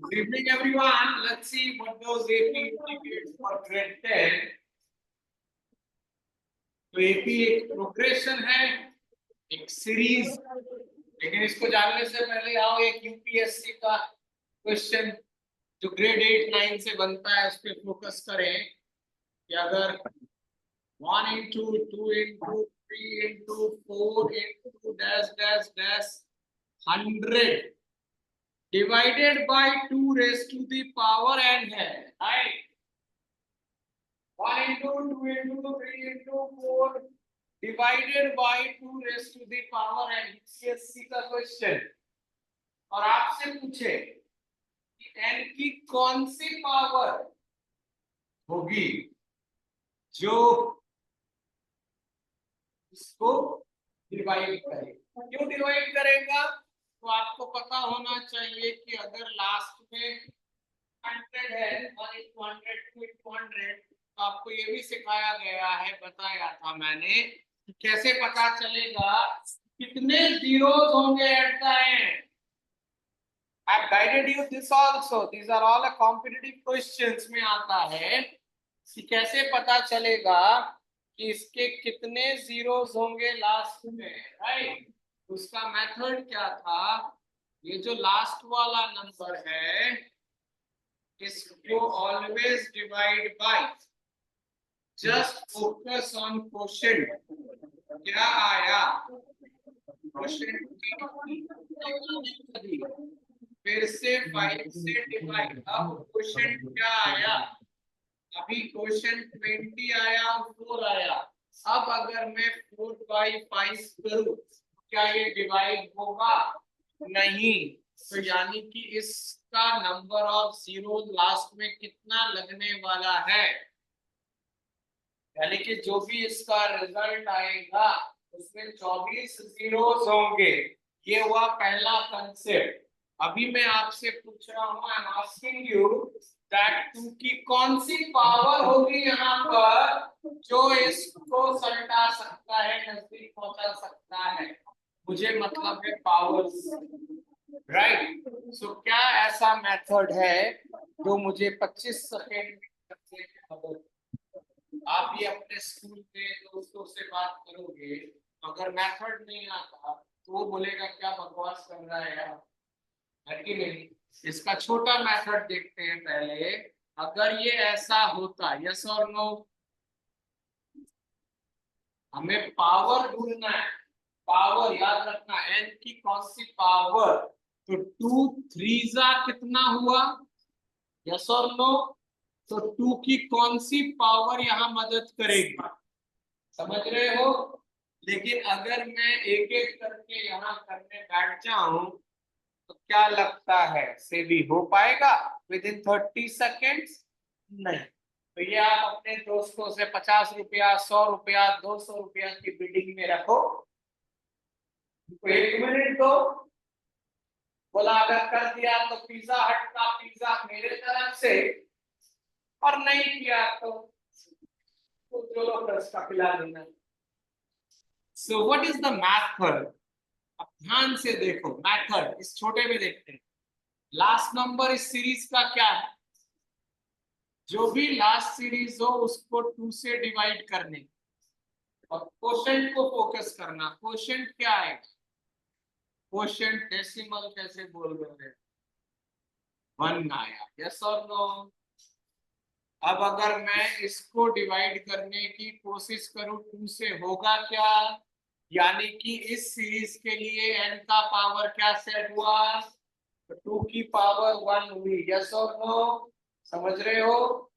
Good evening, everyone. Let's see what those AP indicators for grade 10. तो AP एक progression है, एक series, लेकिन इसको जानने से पहले आओ एक यूपीएससी का क्वेश्चन जो ग्रेड 8-9 से बनता है उस पर फोकस करें कि अगर 1 into 2 into 3 into 4 into dash dash dash 100 divided by 2 raised to the power n है, right? 1 into 2 into 3 into 4 divided by 2 raised to the power n, UPSC का क्वेश्चन। और आपसे पूछे कि n की कौन सी पावर होगी जो इसको डिवाइड करेगा। क्यों डिवाइड करेगा? तो आपको पता होना चाहिए कि अगर लास्ट में 100 है, 1 into 100 2 into 100, तो आपको ये भी सिखाया गया है, बताया था मैंने कि कैसे पता चलेगा कितने जीरोस होंगे at the end. I have guided you this also. These are all a competitive questions में आता है कि कैसे पता चलेगा कि इसके कितने जीरोस होंगे लास्ट में, राइट? उसका मेथड क्या था? ये जो लास्ट वाला नंबर है इसको always divide by, just focus on quotient. क्या आया? क्वोशिएंट फिर से 5 से डिवाइड। अब क्वोशिएंट क्या आया? अभी क्वोशिएंट 20 आया और 4 आया। अब अगर मैं 4/5 करूं क्या ये डिवाइड होगा? नहीं। तो यानी कि इसका नंबर ऑफ जीरो लास्ट में कितना लगने वाला है, यानी कि जो भी इसका रिजल्ट आएगा उसमें 24 जीरोस होंगे। ये हुआ पहला कंसेप्ट। अभी मैं आपसे पूछ रहा हूं, I am asking you that 2 की कौन सी पावर होगी यहाँ पर जो इसको सल्टा सकता है, नजदीक पहुंचा सकता है। मुझे मतलब है पावर्स, राइट? सो क्या ऐसा मेथड है जो मुझे 25 सेकेंड में, आप ये अपने स्कूल के दोस्तों से बात करोगे, अगर मेथड नहीं आता तो वो बोलेगा क्या बकवास कर रहा है यार, है कि नहीं? इसका छोटा मेथड देखते हैं पहले। अगर ये ऐसा होता, यस और नो, हमें पावर ढूंढना है। पावर याद रखना, n की कौन सी पावर, तो 2 3 कितना हुआ, यस और नो? तो 2 की कौन सी पावर यहाँ मदद करेगी, समझ रहे हो? लेकिन अगर मैं एक एक करके यहाँ करने बैठ जाऊं तो क्या लगता है से भी हो पाएगा विद इन 30 सेकेंड्स? नहीं। तो ये आप अपने दोस्तों से 50 रुपया 100 रुपया 200 रुपया की बिडिंग में रखो, 1 मिनट दो, बोला अगर कर दिया तो पिज्जा हट का पिज्जा मेरे तरफ से, और नहीं किया तो जो लोग का खिला देना। So what is the method? अब ध्यान से देखो मैथड, इस छोटे में देखते हैं। लास्ट नंबर इस सीरीज का क्या है? जो भी लास्ट सीरीज हो उसको 2 से डिवाइड करने और क्वोशिएंट को फोकस करना। क्वोशिएंट क्या है? क्वोशिएंट डेसिमल कैसे बोल रहे हैं? 1 आया, यस और नो? अब अगर मैं इसको डिवाइड करने की कोशिश करूं 2 से, होगा क्या? यानी कि इस सीरीज के लिए n का पावर क्या सेट हुआ? तो 2 की पावर 1 हुई, यस और नो? समझ रहे हो?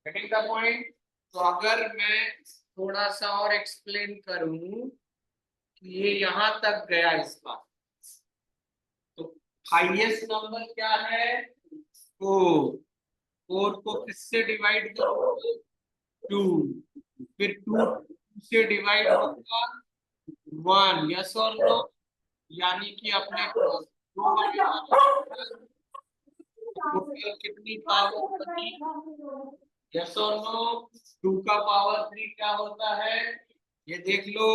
Getting the point? तो अगर मैं थोड़ा सा और एक्सप्लेन करूं कि ये यहां तक गया इसका, तो हाईएस्ट नंबर क्या है? 4। 4 को किससे डिवाइड करोगे? 2। फिर 2 से डिवाइड होगा 1, यस और नो? यानी कि अपने पास 2 कितनी पावर बची, यस और नो? 2 का पावर 3 क्या होता है ये देख लो।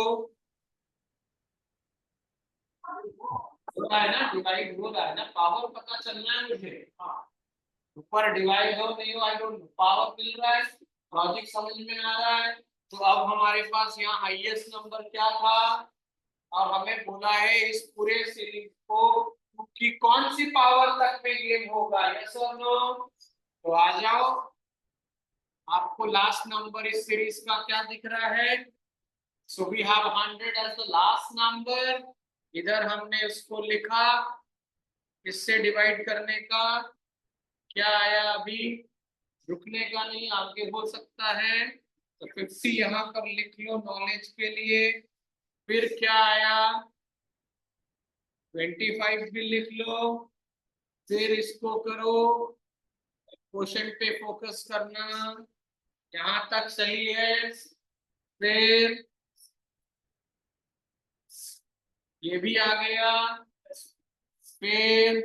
हो रहा है ना, डिवाइड हो रहा है ना, पावर पता चलना है मुझे। हाँ, ऊपर डिवाइड हो नहीं हो आई डोंट नो, पावर मिल रहा है, लॉजिक समझ में आ रहा है। तो अब हमारे पास यहाँ हाईएस्ट नंबर क्या था, और हमें बोला है इस पूरे सीरीज को कि कौन सी पावर तक में गेम होगा, यस और नो। तो आ जाओ, आपको लास्ट नंबर इस सीरीज का क्या दिख रहा है, so we have 100 as the last number. इधर हमने उसको लिखा, इससे डिवाइड करने का क्या आया, अभी रुकने का नहीं, आगे हो सकता है। तो 50 यहाँ पर लिख लो नॉलेज के लिए। फिर क्या आया, 25 भी लिख लो। फिर इसको करो, क्वेश्चन पे फोकस करना, यहाँ तक सही है। फिर ये भी आ गया। फिर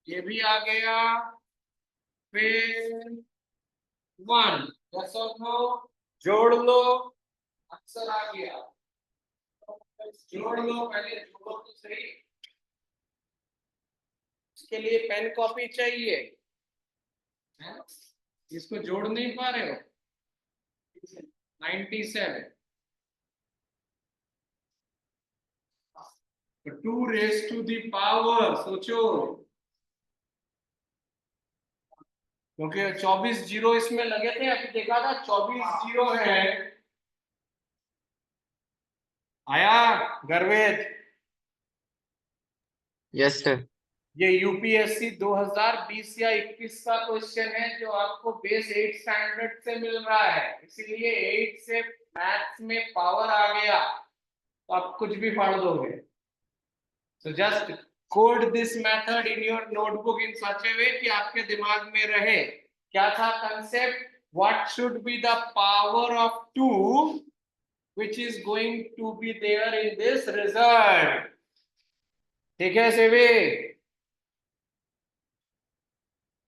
ये भी आ गया। फिर 1, यस और नो, जोड़ लो, आंसर आ गया। जोड़ लो, पहले जोड़ो तो सही, इसके लिए पेन कॉपी चाहिए है? इसको जोड़ नहीं पा रहे हो, 97, तो 2 रेज टू दी पावर, सोचो, क्योंकि 24 जीरो इसमें लगे थे, अभी देखा था 24 जीरो है। आया गर्वेद? Yes sir. ये यूपीएससी 2020 या 21 का क्वेश्चन है, जो आपको बेस 8 स्टैंडर्ड से मिल रहा है, इसीलिए 8 से मैथ्स में पावर आ गया तो आप कुछ भी पढ़ दोगे। So just code this method in your notebook in such a way कि आपके दिमाग में रहे। क्या था concept, what should be the power of 2 which is going to be there in this result। ठीक है सेवी?